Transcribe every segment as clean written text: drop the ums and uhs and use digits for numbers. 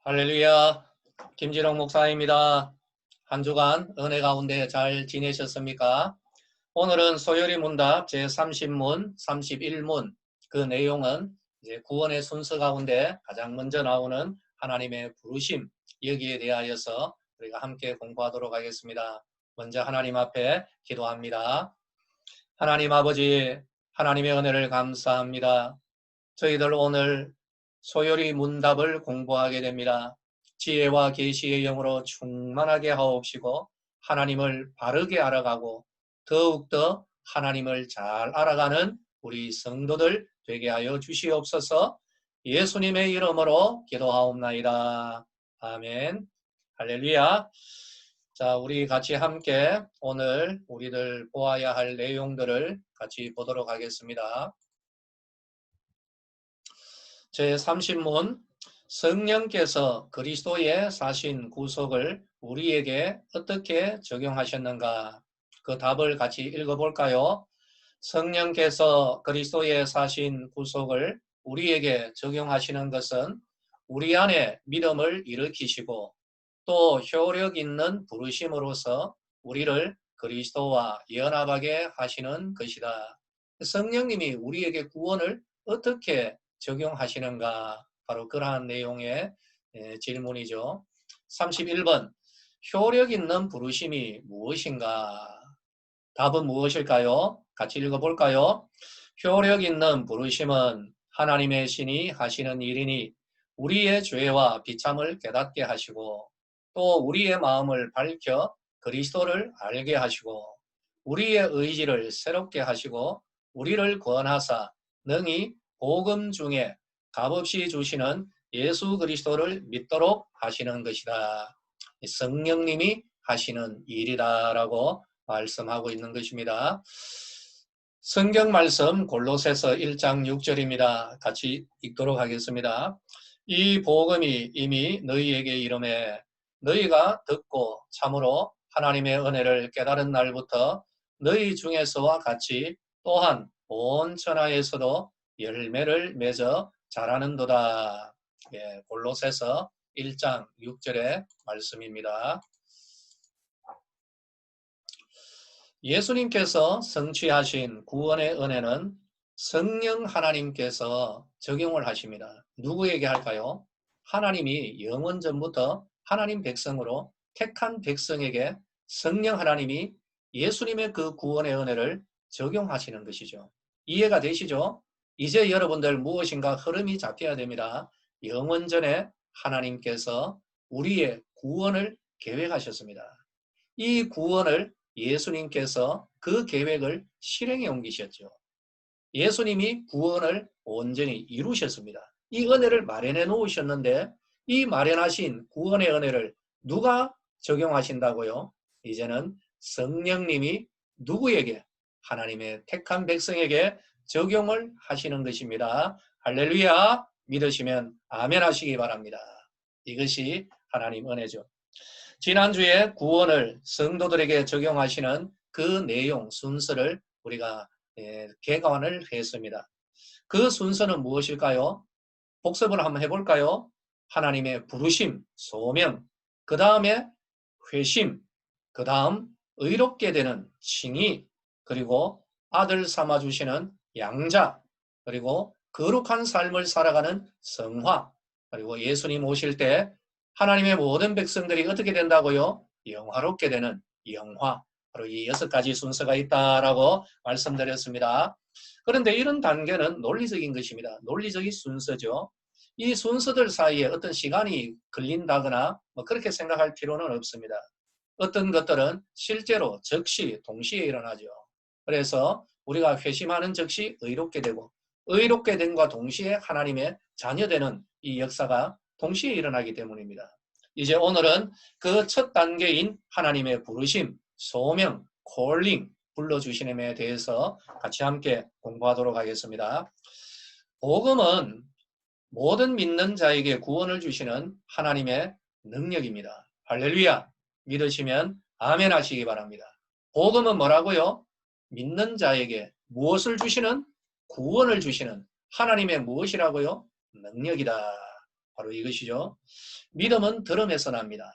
할렐루야. 김진홍 목사입니다. 한 주간 은혜 가운데 잘 지내셨습니까? 오늘은 소요리 문답 제30문, 31문 그 내용은 이제 구원의 순서 가운데 가장 먼저 나오는 하나님의 부르심 여기에 대하여서 우리가 함께 공부하도록 하겠습니다. 먼저 하나님 앞에 기도합니다. 하나님 아버지, 하나님의 은혜를 감사합니다. 저희들 오늘 소요리 문답을 공부하게 됩니다. 지혜와 계시의 영으로 충만하게 하옵시고 하나님을 바르게 알아가고 더욱더 하나님을 잘 알아가는 우리 성도들 되게 하여 주시옵소서. 예수님의 이름으로 기도하옵나이다. 아멘. 할렐루야. 자, 우리 같이 함께 오늘 우리들 보아야 할 내용들을 같이 보도록 하겠습니다. 제30문 성령께서 그리스도의 사신 구속을 우리에게 어떻게 적용하셨는가? 그 답을 같이 읽어볼까요? 성령께서 그리스도의 사신 구속을 우리에게 적용하시는 것은 우리 안에 믿음을 일으키시고 또 효력 있는 부르심으로서 우리를 그리스도와 연합하게 하시는 것이다. 성령님이 우리에게 구원을 어떻게 적용하시는가? 바로 그러한 내용의 질문이죠. 31번 효력 있는 부르심이 무엇인가? 답은 무엇일까요? 같이 읽어볼까요? 효력 있는 부르심은 하나님의 신이 하시는 일이니 우리의 죄와 비참을 깨닫게 하시고 또 우리의 마음을 밝혀 그리스도를 알게 하시고 우리의 의지를 새롭게 하시고 우리를 구원하사 능히 복음 중에 값없이 주시는 예수 그리스도를 믿도록 하시는 것이다. 성령님이 하시는 일이다라고 말씀하고 있는 것입니다. 성경 말씀 골로새서 1장 6절입니다. 같이 읽도록 하겠습니다. 이 복음이 이미 너희에게 이르매 너희가 듣고 참으로 하나님의 은혜를 깨달은 날부터 너희 중에서와 같이 또한 온 천하에서도 열매를 맺어 자라는도다. 예, 골로새서 1장 6절의 말씀입니다. 예수님께서 성취하신 구원의 은혜는 성령 하나님께서 적용을 하십니다. 누구에게 할까요? 하나님이 영원 전부터 하나님 백성으로 택한 백성에게 성령 하나님이 예수님의 그 구원의 은혜를 적용하시는 것이죠. 이해가 되시죠? 이제 여러분들 무엇인가 흐름이 잡혀야 됩니다. 영원 전에 하나님께서 우리의 구원을 계획하셨습니다. 이 구원을 예수님께서 그 계획을 실행에 옮기셨죠. 예수님이 구원을 온전히 이루셨습니다. 이 은혜를 마련해 놓으셨는데 이 마련하신 구원의 은혜를 누가 적용하신다고요? 이제는 성령님이 누구에게? 하나님의 택한 백성에게 적용을 하시는 것입니다. 할렐루야! 믿으시면 아멘 하시기 바랍니다. 이것이 하나님 은혜죠. 지난주에 구원을 성도들에게 적용하시는 그 내용 순서를 우리가 개관을 했습니다. 그 순서는 무엇일까요? 복습을 한번 해볼까요? 하나님의 부르심, 소명, 그 다음에 회심, 그 다음 의롭게 되는 칭의, 그리고 아들 삼아주시는 양자, 그리고 거룩한 삶을 살아가는 성화, 그리고 예수님 오실 때 하나님의 모든 백성들이 어떻게 된다고요? 영화롭게 되는 영화. 바로 이 6가지 순서가 있다라고 말씀드렸습니다. 그런데 이런 단계는 논리적인 것입니다. 논리적인 순서죠. 이 순서들 사이에 어떤 시간이 걸린다거나 그렇게 생각할 필요는 없습니다. 어떤 것들은 실제로 즉시 동시에 일어나죠. 그래서 우리가 회심하는 즉시 의롭게 되고 의롭게 됨과 동시에 하나님의 자녀되는 이 역사가 동시에 일어나기 때문입니다. 이제 오늘은 그 첫 단계인 하나님의 부르심, 소명, 콜링, 불러주시님에 대해서 같이 함께 공부하도록 하겠습니다. 복음은 모든 믿는 자에게 구원을 주시는 하나님의 능력입니다. 할렐루야! 믿으시면 아멘 하시기 바랍니다. 복음은 뭐라고요? 믿는 자에게 무엇을 주시는? 구원을 주시는 하나님의 무엇이라고요? 능력이다. 바로 이것이죠. 믿음은 들음에서 납니다.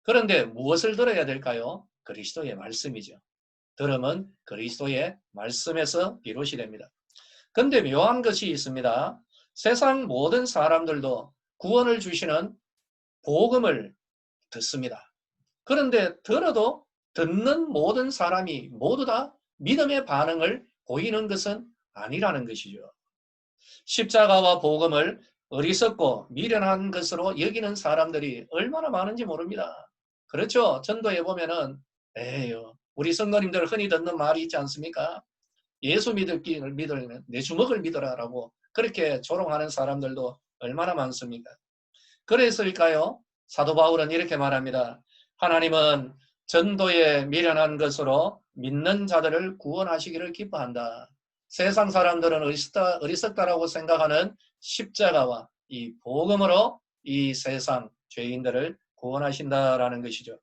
그런데 무엇을 들어야 될까요? 그리스도의 말씀이죠. 들음은 그리스도의 말씀에서 비롯이 됩니다. 그런데 묘한 것이 있습니다. 세상 모든 사람들도 구원을 주시는 복음을 듣습니다. 그런데 들어도 듣는 모든 사람이 모두 다 믿음의 반응을 보이는 것은 아니라는 것이죠. 십자가와 복음을 어리석고 미련한 것으로 여기는 사람들이 얼마나 많은지 모릅니다. 그렇죠. 전도에 보면은 에휴, 우리 성도님들 흔히 듣는 말이 있지 않습니까? 예수 믿기를 믿으려면 내 주먹을 믿어라라고 그렇게 조롱하는 사람들도 얼마나 많습니까? 그래서일까요? 사도 바울은 이렇게 말합니다. 하나님은 전도에 미련한 것으로 믿는 자들을 구원하시기를 기뻐한다. 세상 사람들은 어리석다라고 생각하는 십자가와 이 복음으로 이 세상 죄인들을 구원하신다라는 것이죠.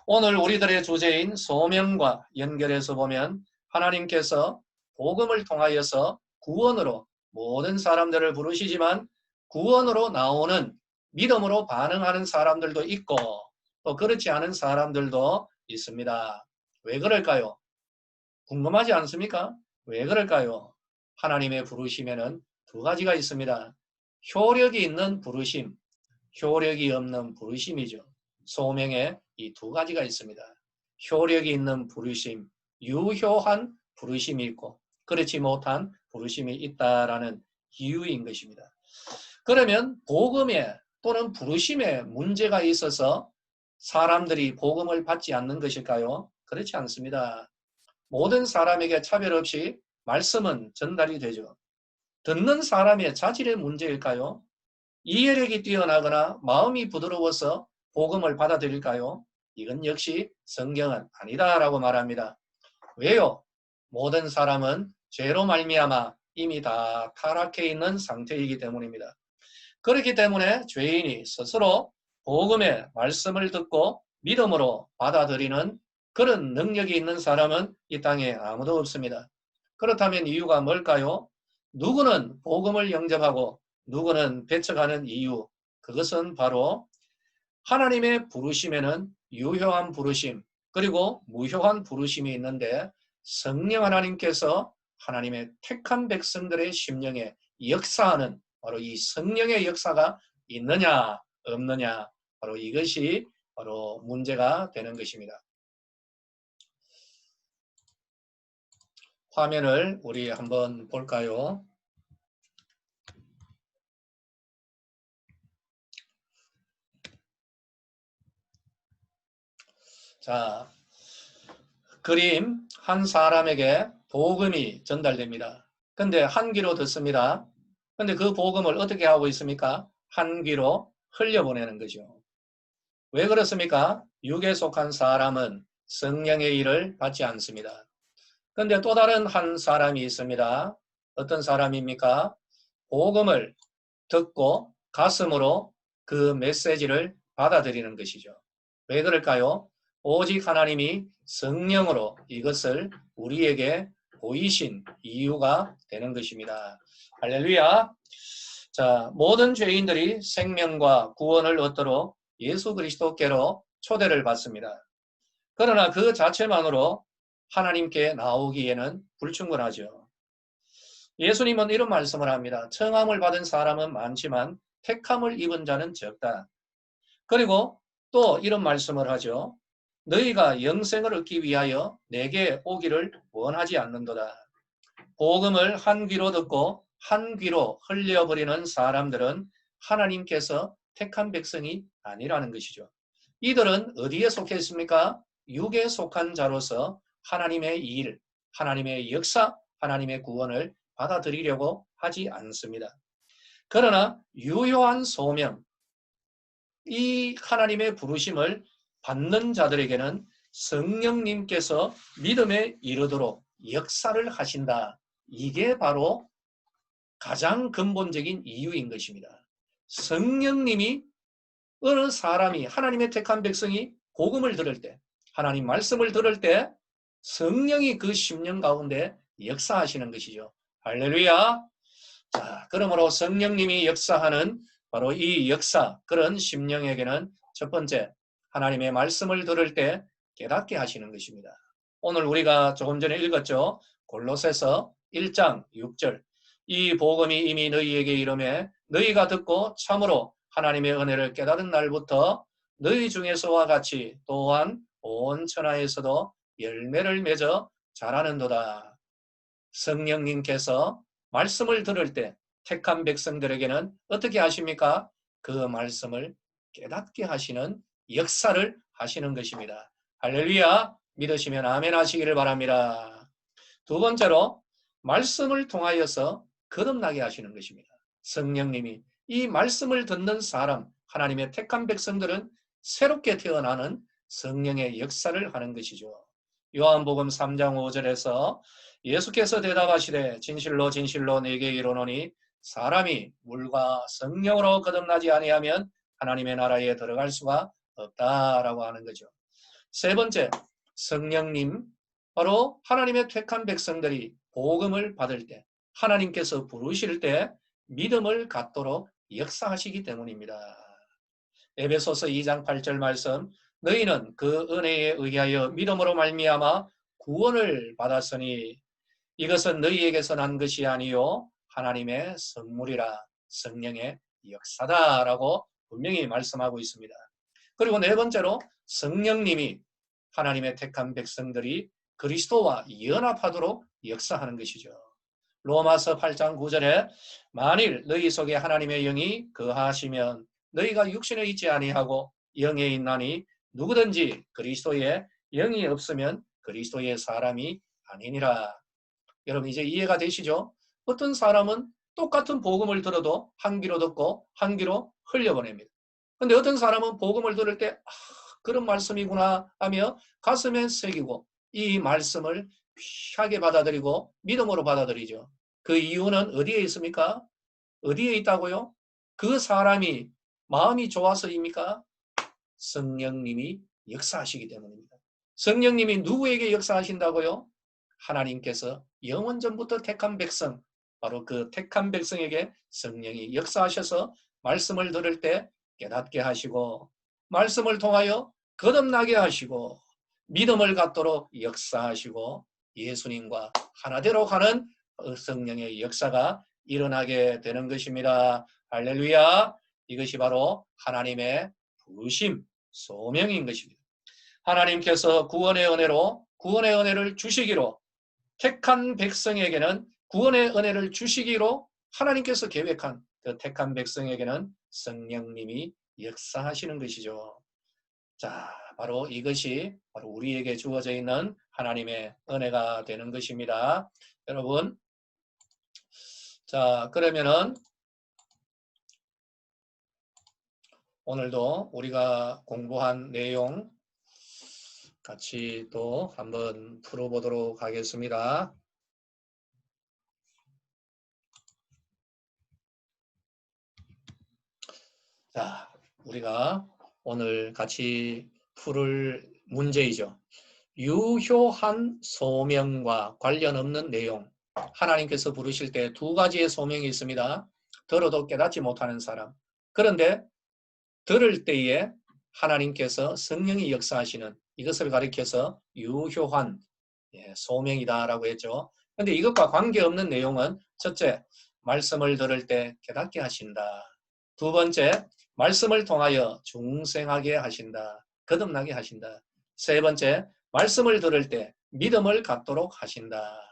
오늘 우리들의 주제인 소명과 연결해서 보면 하나님께서 복음을 통하여서 구원으로 모든 사람들을 부르시지만 구원으로 나오는 믿음으로 반응하는 사람들도 있고 또 그렇지 않은 사람들도 있습니다. 왜 그럴까요? 궁금하지 않습니까? 왜 그럴까요? 하나님의 부르심에는 두 가지가 있습니다. 효력이 있는 부르심, 효력이 없는 부르심이죠. 소명에 이 두 가지가 있습니다. 효력이 있는 부르심, 유효한 부르심이 있고 그렇지 못한 부르심이 있다라는 이유인 것입니다. 그러면 복음에 또는 부르심에 문제가 있어서 사람들이 복음을 받지 않는 것일까요? 그렇지 않습니다. 모든 사람에게 차별 없이 말씀은 전달이 되죠. 듣는 사람의 자질의 문제일까요? 이해력이 뛰어나거나 마음이 부드러워서 복음을 받아들일까요? 이건 역시 성경은 아니다라고 말합니다. 왜요? 모든 사람은 죄로 말미암아 이미 다 타락해 있는 상태이기 때문입니다. 그렇기 때문에 죄인이 스스로 복음의 말씀을 듣고 믿음으로 받아들이는 그런 능력이 있는 사람은 이 땅에 아무도 없습니다. 그렇다면 이유가 뭘까요? 누구는 복음을 영접하고 누구는 배척하는 이유, 그것은 바로 하나님의 부르심에는 유효한 부르심 그리고 무효한 부르심이 있는데 성령 하나님께서 하나님의 택한 백성들의 심령에 역사하는 바로 이 성령의 역사가 있느냐 없느냐 바로 이것이 바로 문제가 되는 것입니다. 화면을 우리 한번 볼까요? 자, 그림 한 사람에게 복음이 전달됩니다. 근데 한 귀로 듣습니다. 근데 그 복음을 어떻게 하고 있습니까? 한 귀로 흘려보내는 거죠. 왜 그렇습니까? 육에 속한 사람은 성령의 일을 받지 않습니다. 근데 또 다른 한 사람이 있습니다. 어떤 사람입니까? 복음을 듣고 가슴으로 그 메시지를 받아들이는 것이죠. 왜 그럴까요? 오직 하나님이 성령으로 이것을 우리에게 보이신 이유가 되는 것입니다. 할렐루야. 자, 모든 죄인들이 생명과 구원을 얻도록 예수 그리스도께로 초대를 받습니다. 그러나 그 자체만으로 하나님께 나오기에는 불충분하죠. 예수님은 이런 말씀을 합니다. 청함을 받은 사람은 많지만 택함을 입은 자는 적다. 그리고 또 이런 말씀을 하죠. 너희가 영생을 얻기 위하여 내게 오기를 원하지 않는도다. 복음을 한 귀로 듣고 한 귀로 흘려버리는 사람들은 하나님께서 택한 백성이 아니라는 것이죠. 이들은 어디에 속해 있습니까? 육에 속한 자로서 하나님의 일, 하나님의 역사, 하나님의 구원을 받아들이려고 하지 않습니다. 그러나 유효한 소명, 이 하나님의 부르심을 받는 자들에게는 성령님께서 믿음에 이르도록 역사를 하신다. 이게 바로 가장 근본적인 이유인 것입니다. 성령님이 어느 사람이 하나님의 택한 백성이 복음을 들을 때 하나님 말씀을 들을 때 성령이 그 심령 가운데 역사하시는 것이죠. 할렐루야. 자, 그러므로 성령님이 역사하는 바로 이 역사, 그런 심령에게는 첫 번째, 하나님의 말씀을 들을 때 깨닫게 하시는 것입니다. 오늘 우리가 조금 전에 읽었죠. 골로새서 1장 6절. 이 복음이 이미 너희에게 이르매 너희가 듣고 참으로 하나님의 은혜를 깨달은 날부터 너희 중에서와 같이 또한 온 천하에서도 열매를 맺어 자라는도다. 성령님께서 말씀을 들을 때 택한 백성들에게는 어떻게 하십니까? 그 말씀을 깨닫게 하시는 역사를 하시는 것입니다. 할렐루야! 믿으시면 아멘 하시기를 바랍니다. 두 번째로 말씀을 통하여서 거듭나게 하시는 것입니다. 성령님이 이 말씀을 듣는 사람, 하나님의 택한 백성들은 새롭게 태어나는 성령의 역사를 하는 것이죠. 요한복음 3장 5절에서 예수께서 대답하시되 진실로 진실로 내게 이르노니 사람이 물과 성령으로 거듭나지 아니하면 하나님의 나라에 들어갈 수가 없다라고 하는 거죠. 세 번째, 성령님, 바로 하나님의 택한 백성들이 복음을 받을 때, 하나님께서 부르실 때 믿음을 갖도록 역사하시기 때문입니다. 에베소서 2장 8절 말씀, 너희는 그 은혜에 의하여 믿음으로 말미암아 구원을 받았으니 이것은 너희에게서 난 것이 아니요 하나님의 선물이라, 성령의 역사다라고 분명히 말씀하고 있습니다. 그리고 네 번째로 성령님이 하나님의 택한 백성들이 그리스도와 연합하도록 역사하는 것이죠. 로마서 8장 9절에 만일 너희 속에 하나님의 영이 거하시면 너희가 육신에 있지 아니하고 영에 있나니 누구든지 그리스도의 영이 없으면 그리스도의 사람이 아니니라. 여러분 이제 이해가 되시죠? 어떤 사람은 똑같은 복음을 들어도 한 귀로 듣고 한 귀로 흘려보냅니다. 근데 어떤 사람은 복음을 들을 때 그런 말씀이구나 하며 가슴에 새기고 이 말씀을 귀하게 받아들이고 믿음으로 받아들이죠. 그 이유는 어디에 있습니까? 어디에 있다고요? 그 사람이 마음이 좋아서입니까? 성령님이 역사하시기 때문입니다. 성령님이 누구에게 역사하신다고요? 하나님께서 영원 전부터 택한 백성, 바로 그 택한 백성에게 성령이 역사하셔서 말씀을 들을 때 깨닫게 하시고 말씀을 통하여 거듭나게 하시고 믿음을 갖도록 역사하시고 예수님과 하나되로 가는 성령의 역사가 일어나게 되는 것입니다. 할렐루야! 이것이 바로 하나님의 부르심, 소명인 것입니다. 하나님께서 구원의 은혜를 주시기로 택한 백성에게는 구원의 은혜를 주시기로 하나님께서 계획한 그 택한 백성에게는 성령님이 역사하시는 것이죠. 자, 바로 이것이 바로 우리에게 주어져 있는 하나님의 은혜가 되는 것입니다. 여러분, 자, 그러면은 오늘도 우리가 공부한 내용 같이 또 한번 풀어보도록 하겠습니다. 자, 우리가 오늘 같이 풀을 문제이죠. 유효한 소명과 관련 없는 내용. 하나님께서 부르실 때 두 가지의 소명이 있습니다. 들어도 깨닫지 못하는 사람. 그런데 들을 때에 하나님께서 성령이 역사하시는 이것을 가리켜서 유효한 소명이다라고 했죠. 그런데 이것과 관계없는 내용은 첫째, 말씀을 들을 때 깨닫게 하신다. 두 번째, 말씀을 통하여 중생하게 하신다. 거듭나게 하신다. 세 번째, 말씀을 들을 때 믿음을 갖도록 하신다.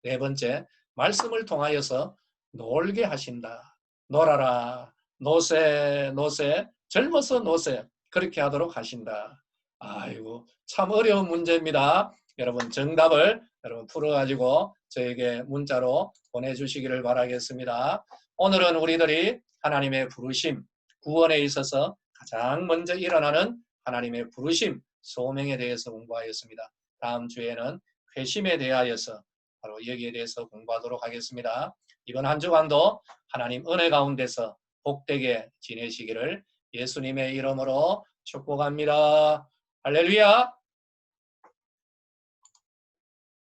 네 번째, 말씀을 통하여서 놀게 하신다. 놀아라, 노세, 노세, 젊어서 노세, 그렇게 하도록 하신다. 아이고, 참 어려운 문제입니다. 여러분 정답을 여러분 풀어가지고 저에게 문자로 보내주시기를 바라겠습니다. 오늘은 우리들이 하나님의 부르심, 구원에 있어서 가장 먼저 일어나는 하나님의 부르심, 소명에 대해서 공부하였습니다. 다음 주에는 회심에 대하여서 바로 여기에 대해서 공부하도록 하겠습니다. 이번 한 주간도 하나님 은혜 가운데서 복되게 지내시기를 예수님의 이름으로 축복합니다. 할렐루야!